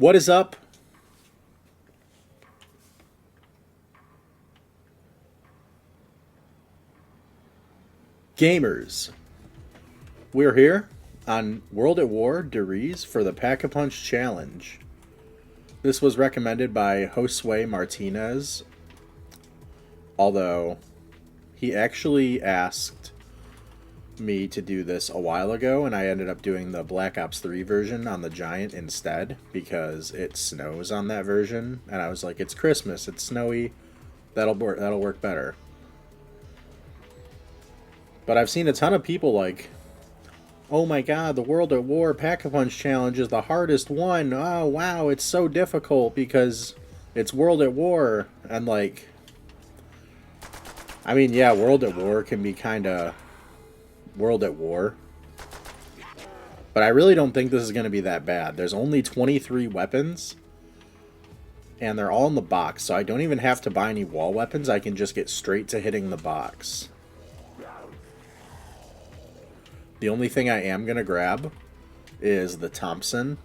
What is up? Gamers. We're here on World at War Deriz for the Pack-a-Punch Challenge. This was recommended by Josue Martinez, although he actually asked me to do this a while ago, and I ended up doing the Black Ops 3 version on the Giant instead because it snows on that version, and I was like, it's Christmas, it's snowy, that'll work better. But I've seen a ton of people like, oh my god, the World at War Pack-a-Punch Challenge is the hardest one. Oh wow, it's so difficult because it's World at War. And like, I mean, yeah, World at War can be kind of World at War. But I really don't think this is going to be that bad. There's only 23 weapons. And they're all in the box, so I don't even have to buy any wall weapons. I can just get straight to hitting the box. The only thing I am going to grab is the Thompson,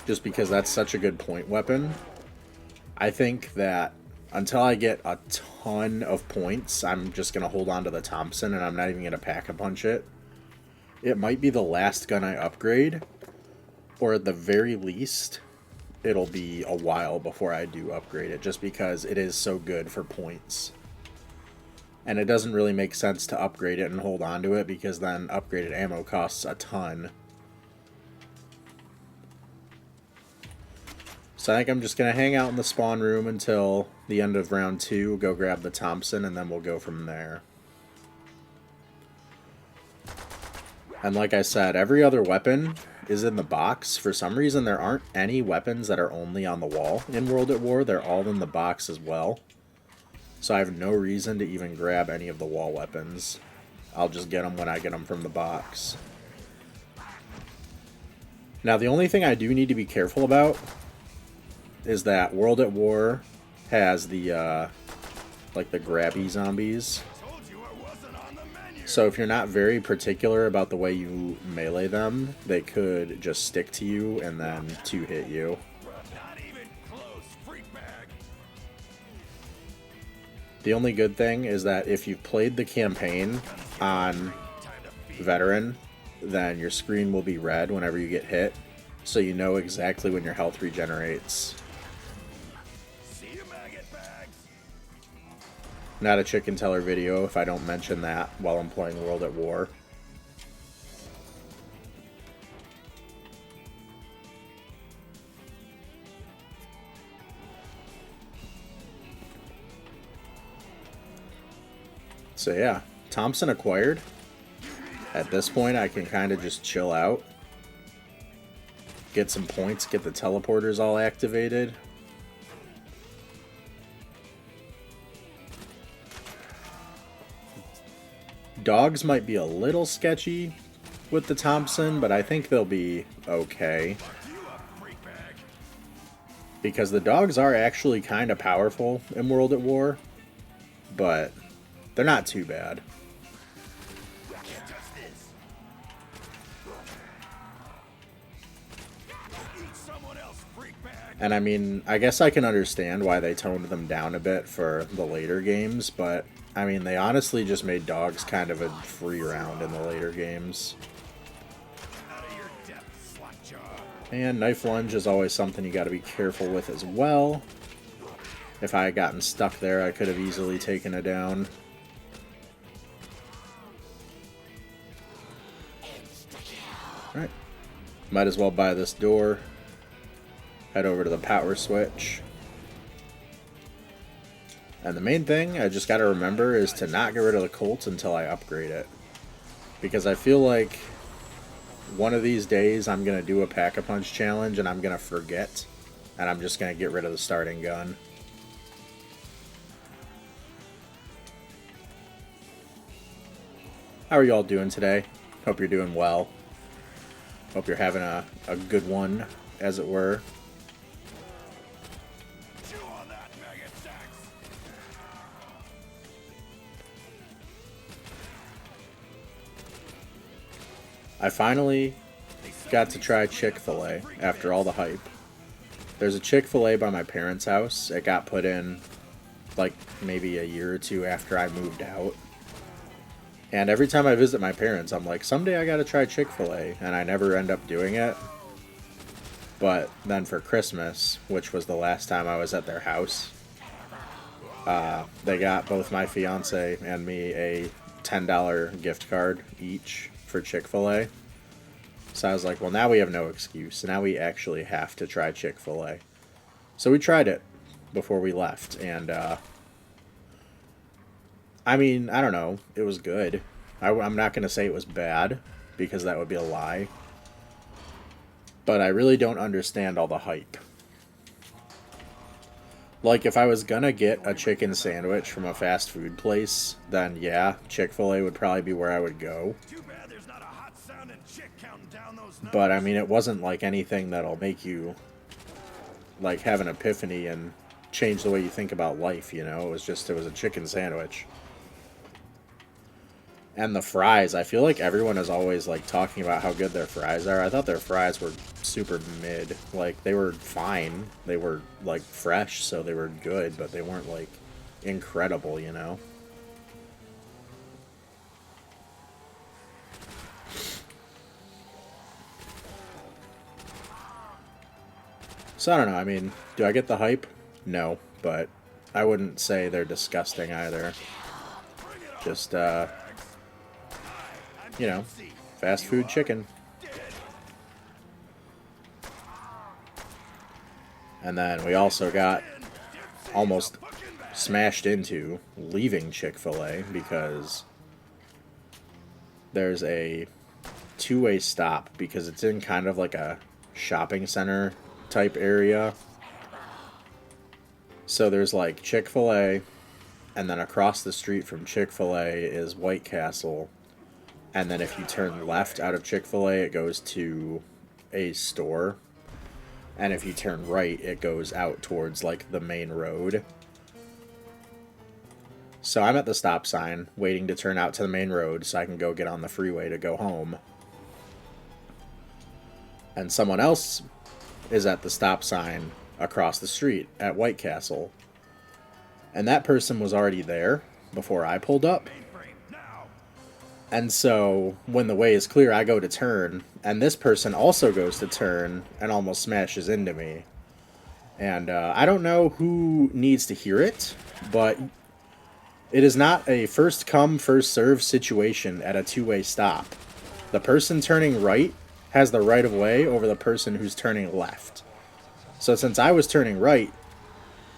just because that's such a good point weapon. I think that until I get a ton of points, I'm just going to hold on to the Thompson, and I'm not even going to pack-a-punch it. It might be the last gun I upgrade, or at the very least, it'll be a while before I do upgrade it, just because it is so good for points. And it doesn't really make sense to upgrade it and hold on to it, because then upgraded ammo costs a ton. So I think I'm just going to hang out in the spawn room until the end of round 2, go grab the Thompson, and then we'll go from there. And like I said, every other weapon is in the box. For some reason, there aren't any weapons that are only on the wall in World at War. They're all in the box as well. So I have no reason to even grab any of the wall weapons. I'll just get them when I get them from the box. Now the only thing I do need to be careful about is that World at War has the like the grabby zombies. So if you're not very particular about the way you melee them, they could just stick to you and then two-hit you. The only good thing is that if you've played the campaign on Veteran, then your screen will be red whenever you get hit, so you know exactly when your health regenerates. Not a ChickenTeller video if I don't mention that while I'm playing World at War. So yeah, Thompson acquired. At this point, I can kind of just chill out. Get some points, get the teleporters all activated. Dogs might be a little sketchy with the Thompson, but I think they'll be okay. Because the dogs are actually kind of powerful in World at War, but they're not too bad. And I mean, I guess I can understand why they toned them down a bit for the later games, but I mean, they honestly just made dogs kind of a free round in the later games. And knife lunge is always something you gotta be careful with as well. If I had gotten stuck there, I could have easily taken it down. Alright, might as well buy this door. Head over to the power switch. And the main thing I just got to remember is to not get rid of the Colt until I upgrade it. Because I feel like one of these days I'm going to do a Pack-a-Punch challenge and I'm going to forget. And I'm just going to get rid of the starting gun. How are you all doing today? Hope you're doing well. Hope you're having a good one, as it were. I finally got to try Chick-fil-A after all the hype. There's a Chick-fil-A by my parents' house. It got put in like maybe a year or two after I moved out. And every time I visit my parents, I'm like, someday I gotta try Chick-fil-A, and I never end up doing it. But then for Christmas, which was the last time I was at their house, they got both my fiance and me a $10 gift card each for Chick-fil-A. So I was like, well, now we have no excuse. Now we actually have to try Chick-fil-A. So we tried it before we left, and I mean, I don't know. It was good. I'm not going to say it was bad, because that would be a lie. But I really don't understand all the hype. Like, if I was going to get a chicken sandwich from a fast food place, then yeah, Chick-fil-A would probably be where I would go. But, I mean, it wasn't like anything that'll make you, like, have an epiphany and change the way you think about life, you know? It was a chicken sandwich. And the fries, I feel like everyone is always, like, talking about how good their fries are. I thought their fries were super mid. Like, they were fine. They were, like, fresh, so they were good, but they weren't, like, incredible, you know? So, I don't know. I mean, do I get the hype? No, but I wouldn't say they're disgusting either. Just, you know, fast food chicken. And then we also got almost smashed into leaving Chick-fil-A because there's a two-way stop because it's in kind of like a shopping center type area. So there's like Chick-fil-A, and then across the street from Chick-fil-A is White Castle. And then if you turn left out of Chick-fil-A, it goes to a store. And if you turn right, it goes out towards, like, the main road. So I'm at the stop sign, waiting to turn out to the main road so I can go get on the freeway to go home. And someone else is at the stop sign across the street at White Castle. And that person was already there before I pulled up. And so, when the way is clear, I go to turn, and this person also goes to turn and almost smashes into me. And I don't know who needs to hear it, but it is not a first come, first serve situation at a two-way stop. The person turning right has the right of way over the person who's turning left. So since I was turning right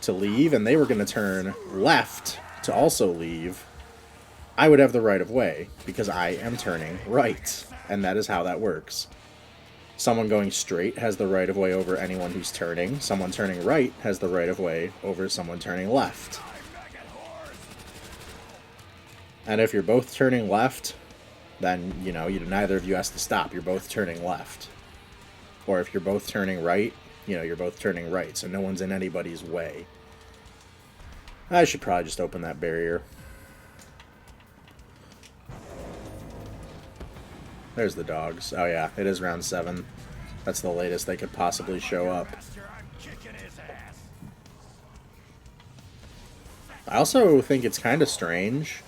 to leave, and they were going to turn left to also leave, I would have the right of way, because I am turning right, and that is how that works. Someone going straight has the right of way over anyone who's turning. Someone turning right has the right of way over someone turning left. And if you're both turning left, then, you know, neither of you has to stop. You're both turning left. Or if you're both turning right, you know, you're both turning right, so no one's in anybody's way. I should probably just open that barrier. There's the dogs. Oh yeah, it is round 7. That's the latest they could possibly show up. I also think it's kind of strange.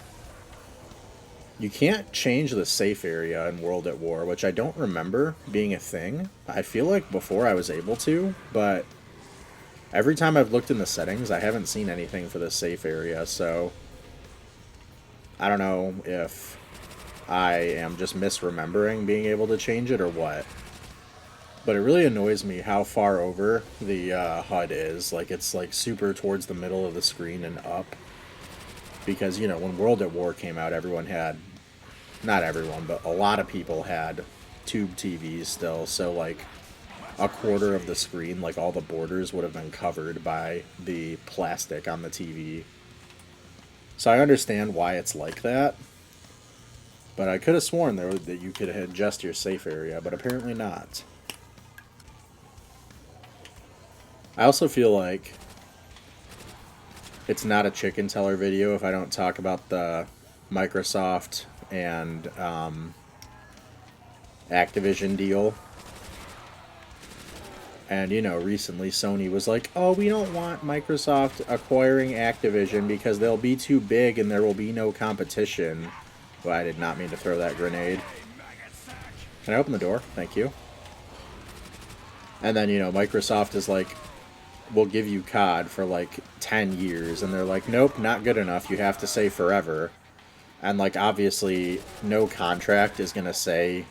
You can't change the safe area in World at War, which I don't remember being a thing. I feel like before I was able to, but every time I've looked in the settings, I haven't seen anything for the safe area, so I don't know if I am just misremembering being able to change it or what. But it really annoys me how far over the HUD is. Like, it's like super towards the middle of the screen and up. Because, you know, when World at War came out, everyone had, not everyone, but a lot of people had tube TVs still. So, like, a quarter of the screen, like all the borders would have been covered by the plastic on the TV. So I understand why it's like that. But I could have sworn that you could adjust your safe area, but apparently not. I also feel like it's not a ChickenTeller video if I don't talk about the Microsoft and Activision deal. And, you know, recently Sony was like, oh, we don't want Microsoft acquiring Activision because they'll be too big and there will be no competition. Well, I did not mean to throw that grenade. Can I open the door? Thank you. And then, you know, Microsoft is like, we'll give you COD for like 10 years. And they're like, nope, not good enough. You have to say forever. And, like, obviously, no contract is going to say,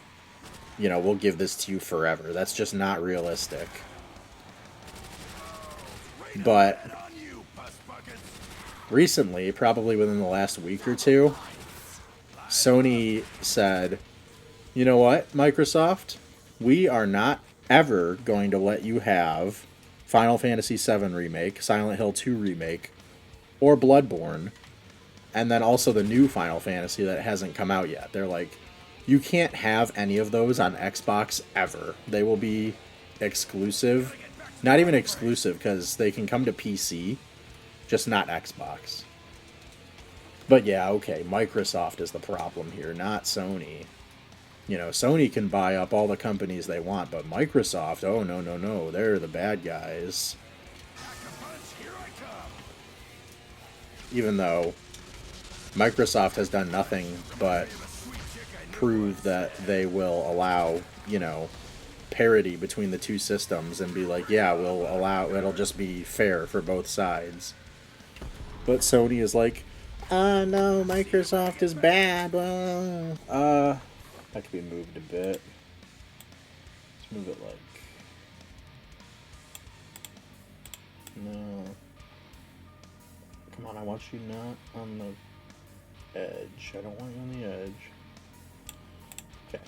you know, we'll give this to you forever. That's just not realistic. But recently, probably within the last week or two, Sony said, you know what, Microsoft? We are not ever going to let you have Final Fantasy VII Remake, Silent Hill 2 Remake, or Bloodborne, and then also the new Final Fantasy that hasn't come out yet. They're like, you can't have any of those on Xbox ever. They will be exclusive. Not even exclusive, because they can come to PC, just not Xbox. But yeah, okay, Microsoft is the problem here, not Sony. You know, Sony can buy up all the companies they want, but Microsoft, oh, no, no, no, they're the bad guys. Even though Microsoft has done nothing but prove that they will allow, you know, parity between the two systems and be like, yeah, we'll allow, it'll just be fair for both sides. But Sony is like, no, Microsoft is bad. That could be moved a bit. Let's move it like, no. Come on, I want you not on the edge. I don't want you on the edge. Okay.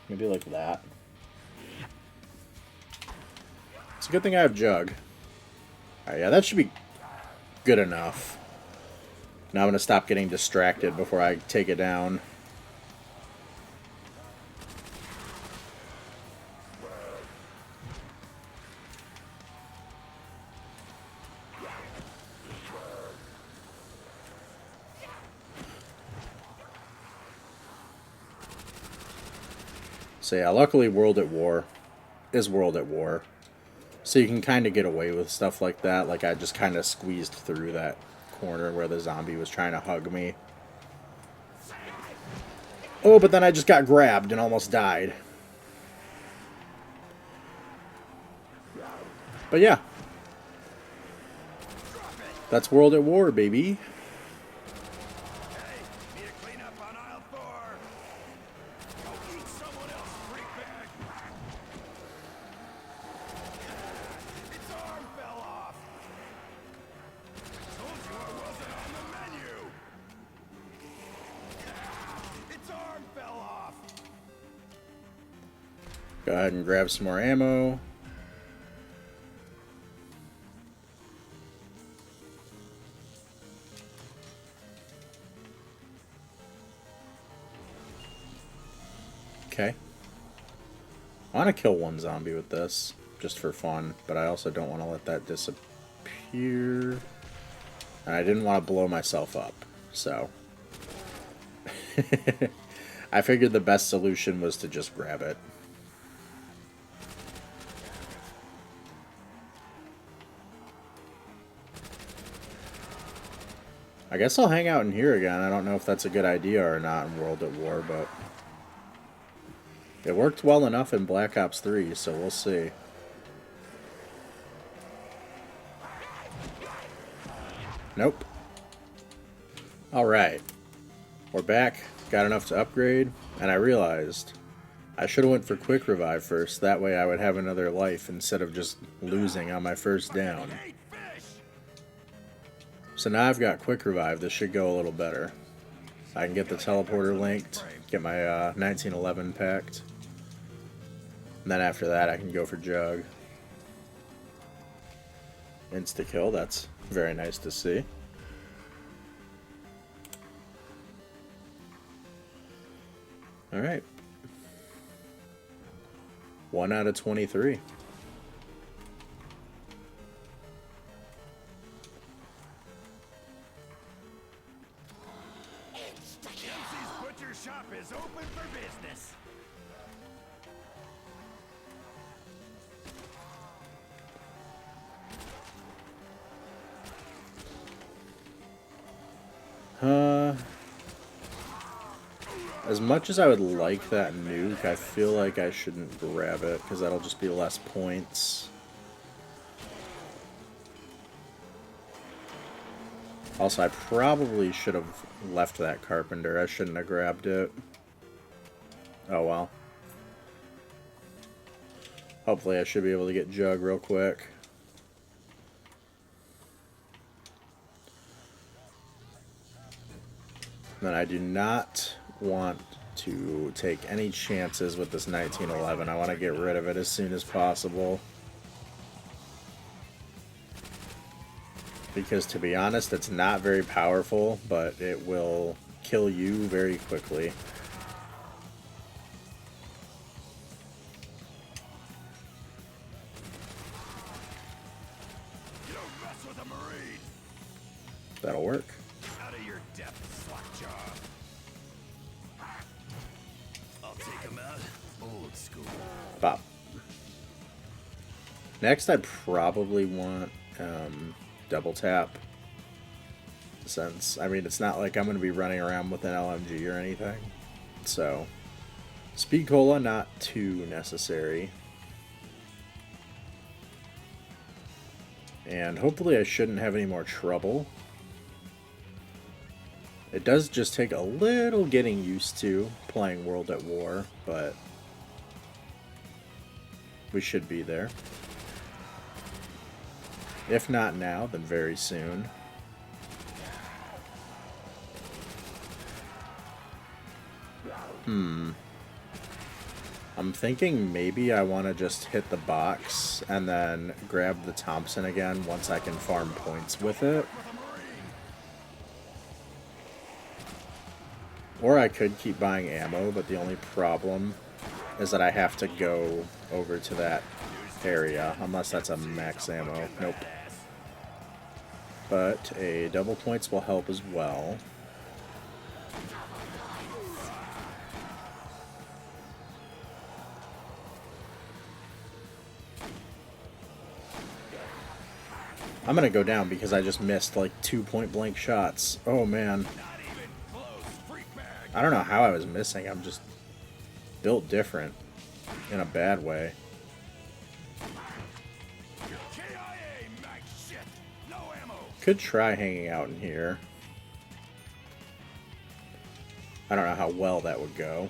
Maybe like that. It's a good thing I have Jug. Alright, yeah, that should be good enough. Now I'm going to stop getting distracted before I take it down. So yeah, luckily World at War is World at War. So you can kind of get away with stuff like that. Like I just kind of squeezed through that corner where the zombie was trying to hug me. Oh, but then I just got grabbed and almost died. But yeah. That's World at War, baby. Go ahead and grab some more ammo. Okay. I want to kill one zombie with this, just for fun, but I also don't want to let that disappear. And I didn't want to blow myself up, so... I figured the best solution was to just grab it. I guess I'll hang out in here again. I don't know if that's a good idea or not in World at War, but... it worked well enough in Black Ops 3, so we'll see. Nope. Alright. We're back. Got enough to upgrade, and I realized I should have went for Quick Revive first. That way I would have another life instead of just losing on my first down. So now I've got Quick Revive. This should go a little better. I can get the teleporter linked, get my 1911 packed. And then after that I can go for Jug. Insta-kill, that's very nice to see. Alright. 1 out of 23. Butcher shop is open for As much as I would like that nuke, I feel like I shouldn't grab it, because that'll just be less points. Also, I probably should have left that carpenter. I shouldn't have grabbed it. Oh well. Hopefully I should be able to get Jug real quick. Then I do not want to take any chances with this 1911. I want to get rid of it as soon as possible. Because to be honest, it's not very powerful, but it will kill you very quickly. That'll work. Out of your depth, slackjaw. I'll take him out. Old school. Pop. Next, I probably want double tap. Since, I mean, it's not like I'm going to be running around with an LMG or anything. So, speed cola, not too necessary. And hopefully I shouldn't have any more trouble. It does just take a little getting used to playing World at War, but we should be there. If not now, then very soon. I'm thinking maybe I want to just hit the box and then grab the Thompson again once I can farm points with it. Or I could keep buying ammo, but the only problem is that I have to go over to that area, unless that's a max ammo. Nope. But a double points will help as well. I'm gonna go down because I just missed like 2 point-blank shots. Oh man. I don't know how I was missing. I'm just built different in a bad way. Could try hanging out in here. I don't know how well that would go.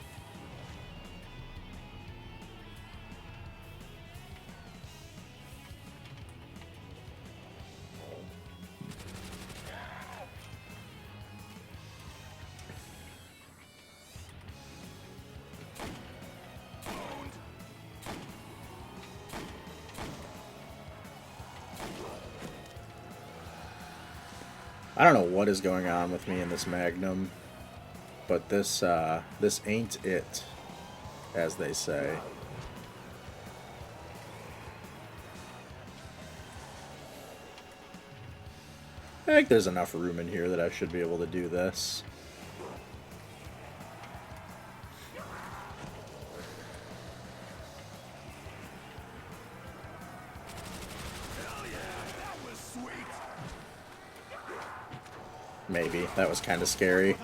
I don't know what is going on with me in this Magnum, but this ain't it, as they say. I think there's enough room in here that I should be able to do this. Maybe. That was kind of scary.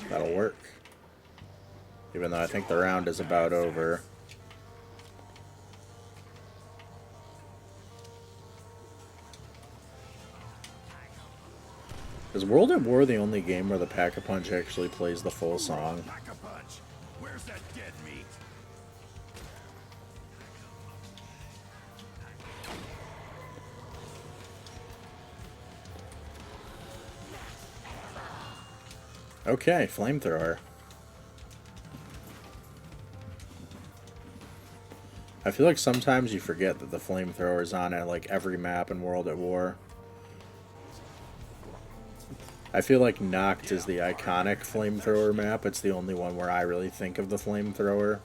That'll work. Even though I think the round is about over. Is World at War the only game where the Pack-a-Punch actually plays the full song? Pack-a-Punch. Where's that dead meat? Okay, flamethrower. I feel like sometimes you forget that the flamethrower is on at like every map in World at War. I feel like Noct is the iconic flamethrower map. It's the only one where I really think of the flamethrower.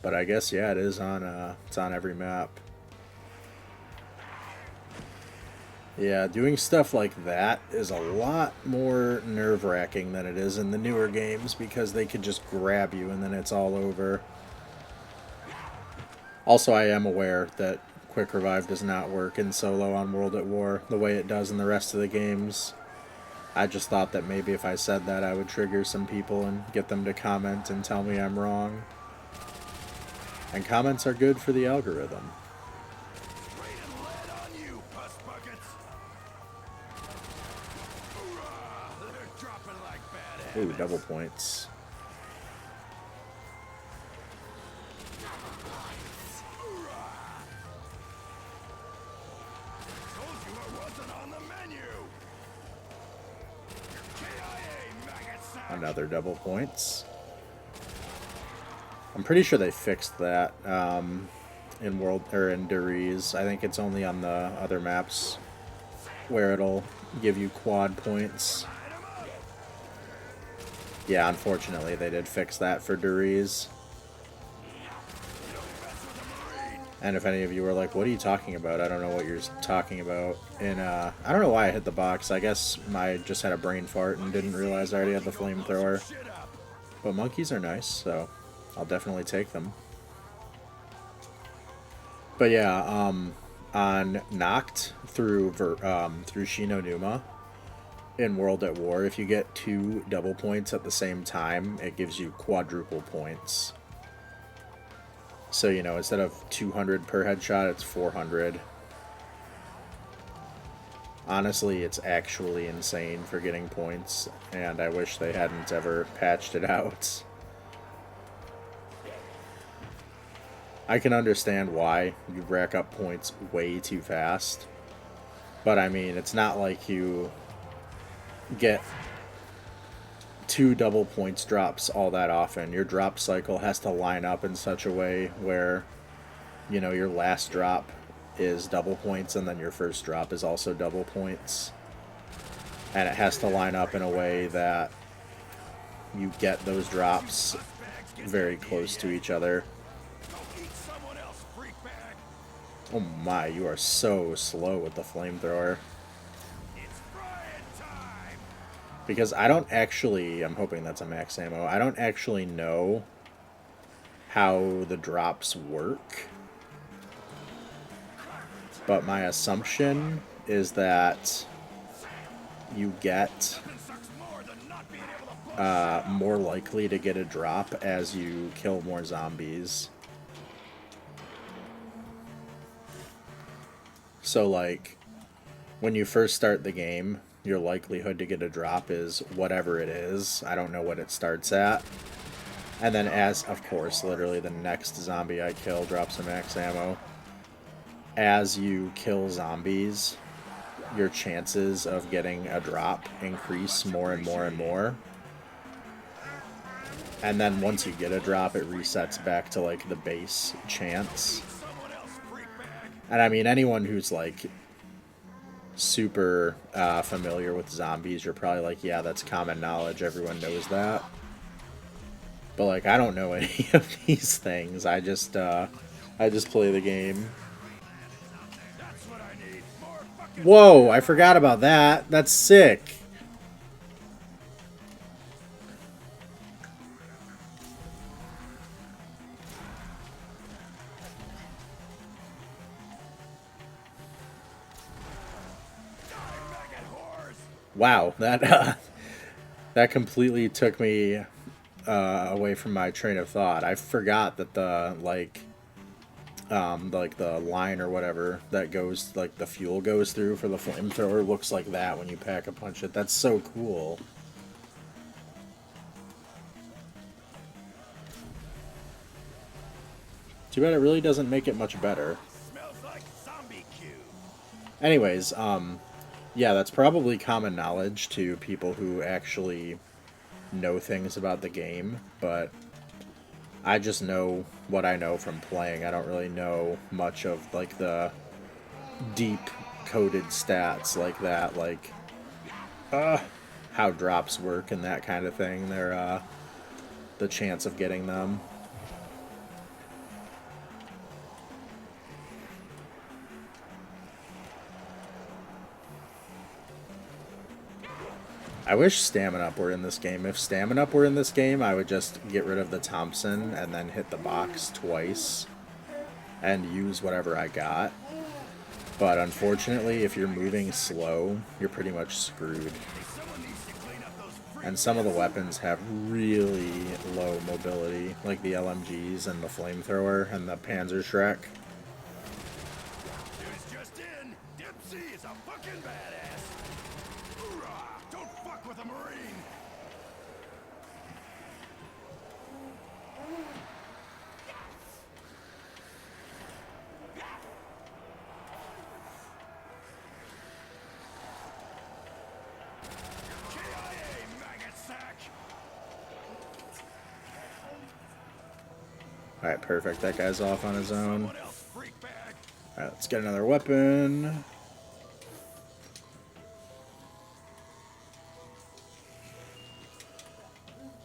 But I guess, yeah, it's on every map. Yeah, doing stuff like that is a lot more nerve-wracking than it is in the newer games because they could just grab you and then it's all over. Also, I am aware that Quick Revive does not work in solo on World at War the way it does in the rest of the games. I just thought that maybe if I said that, I would trigger some people and get them to comment and tell me I'm wrong. And comments are good for the algorithm. Raining lead on you, puss buckets. Hoorah! They're dropping like bad Ooh, habits. double points. Told you it wasn't on the menu. KIA, maggot sack. Another double points. I'm pretty sure they fixed that in Deriz. I think it's only on the other maps where it'll give you quad points. Yeah, unfortunately they did fix that for Deriz. And if any of you were like, what are you talking about? I don't know what you're talking about. And I don't know why I hit the box. I guess I just had a brain fart and didn't realize I already had the flamethrower. But monkeys are nice, so I'll definitely take them. But yeah, on Noct through Shino Numa in World at War, if you get 2 double points at the same time, it gives you quadruple points. So, you know, instead of 200 per headshot, it's 400. Honestly, it's actually insane for getting points, and I wish they hadn't ever patched it out. I can understand why you rack up points way too fast, but I mean, it's not like you get 2 double points drops all that often. Your drop cycle has to line up in such a way where, you know, your last drop is double points and then your first drop is also double points. And it has to line up in a way that you get those drops very close to each other. Oh my, you are so slow with the flamethrower. Because I don't actually, I'm hoping that's a max ammo, I don't actually know how the drops work. But my assumption is that you get more likely to get a drop as you kill more zombies. So like, when you first start the game, your likelihood to get a drop is whatever it is. I don't know what it starts at. And then as, of course, literally the next zombie I kill drops a max ammo. As you kill zombies, your chances of getting a drop increase more and more and more. And then once you get a drop, it resets back to like the base chance. And I mean, anyone who's like super familiar with zombies, you're probably like, yeah, that's common knowledge, everyone knows that. But like, I don't know any of these things. I just play the game. Whoa, I forgot about that. That's sick. Wow, that that completely took me away from my train of thought. I forgot that the like the line or whatever that goes, like the fuel goes through for the flamethrower looks like that when you pack a punch it. That's so cool. Too bad it really doesn't make it much better. Anyways, yeah, that's probably common knowledge to people who actually know things about the game, but I just know what I know from playing. I don't really know much of like the deep coded stats like that, like how drops work and that kind of thing. They're the chance of getting them. I wish Stamina Up were in this game. If Stamina Up were in this game, I would just get rid of the Thompson and then hit the box twice. and use whatever I got. But unfortunately, if you're moving slow, you're pretty much screwed. And some of the weapons have really low mobility, like the LMGs and the flamethrower and the Panzer Shrek. News just in. Dempsey is a fucking badass. Hoorah! Don't fuck with a Marine. KIA, maggot sack. Alright, perfect. That guy's off on his own. Someone else, freak bag. Alright, let's get another weapon.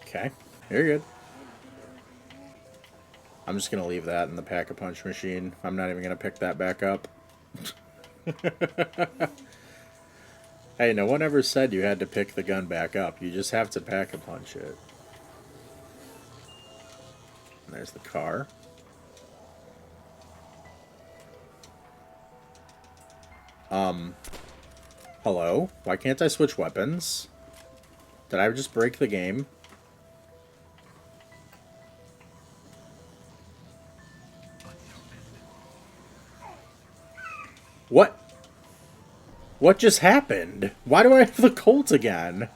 Okay, you're good. I'm just gonna leave that in the Pack-a-Punch machine. I'm not even gonna pick that back up. Hey, no one ever said you had to pick the gun back up. You just have to Pack-a-Punch it. And there's the car. Hello? Why can't I switch weapons? Did I just break the game? What? What just happened? Why do I have the Colt again? Now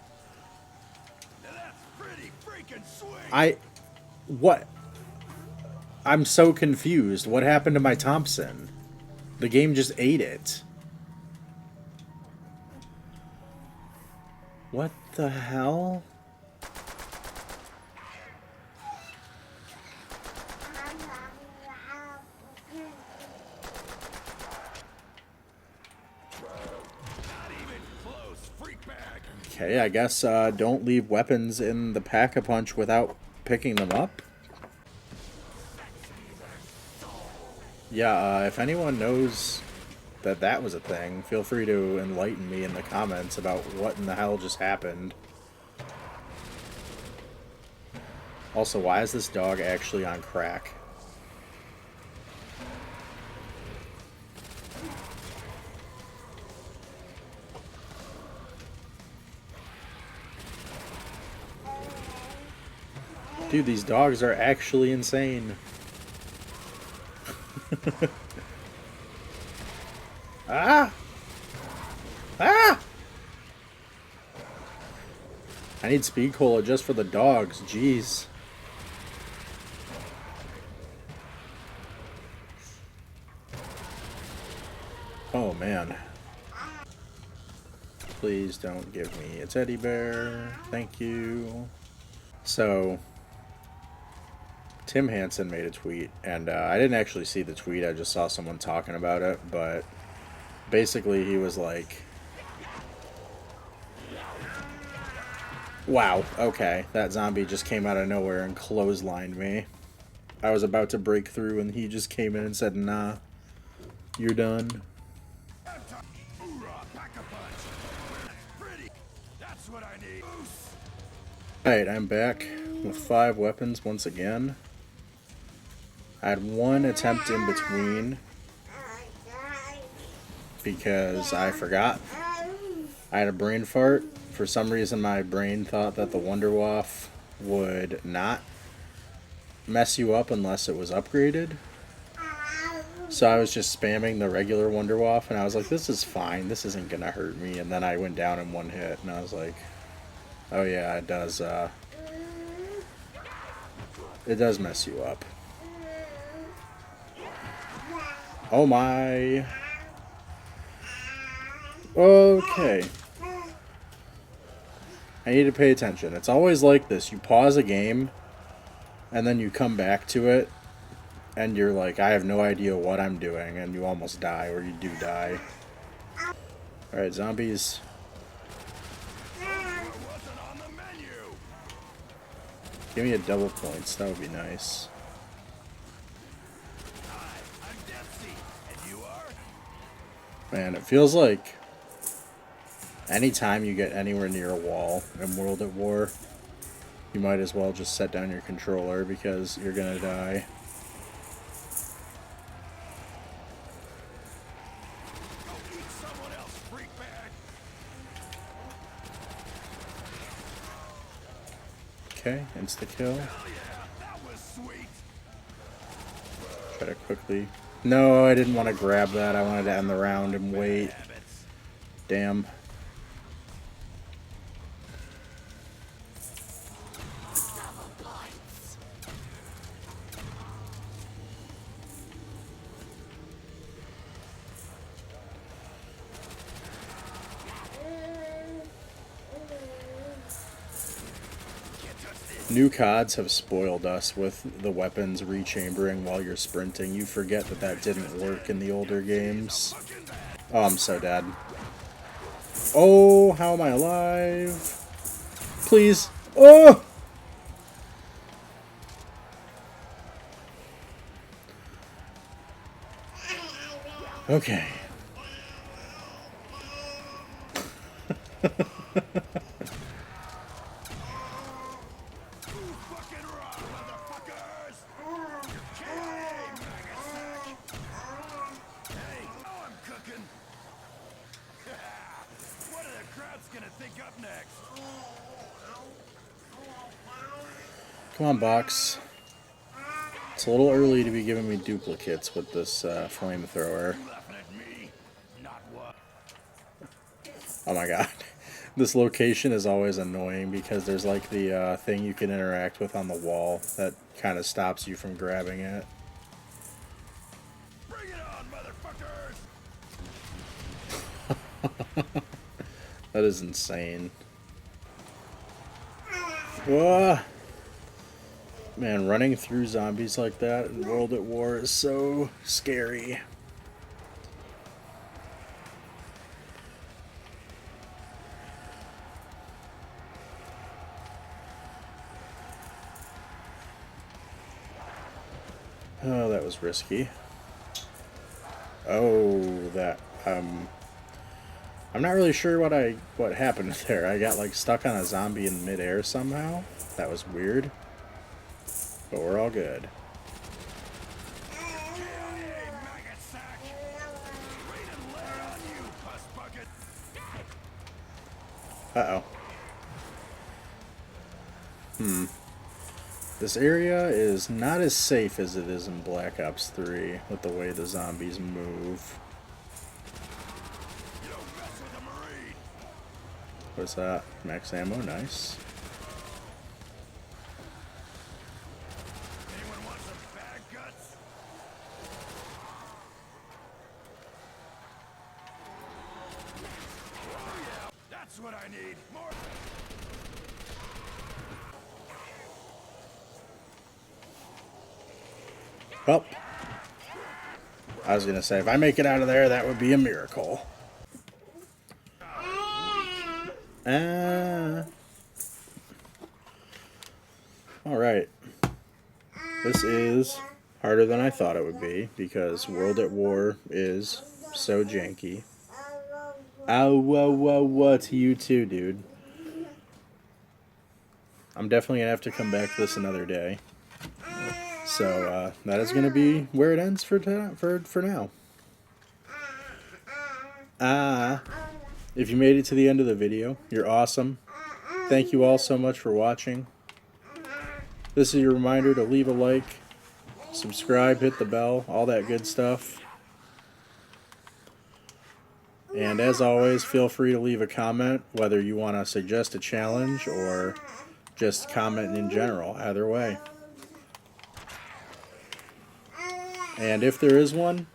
that's pretty freaking sweet. What? I'm so confused. What happened to my Thompson? The game just ate it. What the hell? Not even close, freak bag. Okay, I guess don't leave weapons in the Pack-a-Punch without picking them up. Yeah, if anyone knows that that was a thing, feel free to enlighten me in the comments about what in the hell just happened. Also, why is this dog actually on crack? Dude, these dogs are actually insane. Ah! Ah! I need speed cola just for the dogs, jeez. Oh man. Please don't give me a teddy bear. Thank you. So, Tim Hansen made a tweet, and I didn't actually see the tweet, I just saw someone talking about it, but basically he was like, wow, okay, that zombie just came out of nowhere and clotheslined me. I was about to break through and he just came in and said, nah, you're done. Hoorah, pack a punch. Pretty. That's what I need. Goose. Alright, I'm back with 5 weapons once again. I had one attempt in between because I forgot. I had a brain fart. For some reason my brain thought that the Wonder Waff would not mess you up unless it was upgraded. So I was just spamming the regular Wonder Waff and I was like, this is fine, this isn't gonna hurt me. And then I went down in one hit and I was like, oh yeah, it does mess you up. Oh my. Okay. I need to pay attention. It's always like this. You pause a game, and then you come back to it, and you're like, I have no idea what I'm doing, and you almost die, or you do die. Alright, zombies. Wasn't on the menu. Give me a double points. That would be nice. Hi, I'm Dempsey, and you are? Man, it feels like anytime you get anywhere near a wall in World at War, you might as well just set down your controller because you're gonna die. Okay, insta-kill. That was sweet. Try to quickly... No, I didn't want to grab that. I wanted to end the round and wait. Damn. New CODs have spoiled us with the weapons rechambering while you're sprinting. You forget that that didn't work in the older games. Oh, I'm so dead. Oh, how am I alive? Please. Oh! Okay. Come on, box. It's a little early to be giving me duplicates with this flamethrower. Oh my god. This location is always annoying because there's like the thing you can interact with on the wall that kind of stops you from grabbing it. Bring it on, motherfuckers! That is insane. Whoa. Man, running through zombies like that in World at War is so scary. Oh, that was risky. Oh, that I'm not really sure what happened there. I got like stuck on a zombie in midair somehow. That was weird. But we're all good. Uh-oh. This area is not as safe as it is in Black Ops 3 with the way the zombies move. What's that? Max ammo, nice. Anyone want some bad guts? Oh yeah, that's what I need. More. Well, I was gonna say, if I make it out of there, that would be a miracle. Alright. This is harder than I thought it would be, because World at War is so janky. Whoa, to you too, dude. I'm definitely gonna have to come back to this another day. So, that is gonna be where it ends for now. If you made it to the end of the video, you're awesome. Thank you all so much for watching. This is your reminder to leave a like, subscribe, hit the bell, all that good stuff. And as always, feel free to leave a comment, whether you want to suggest a challenge or just comment in general, either way. And if there is one,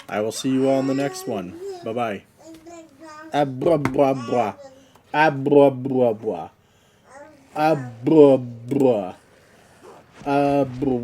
I will see you all in the next one. Bye-bye. Blah, blah, blah. Blah, blah, blah. Blah, blah. Blah.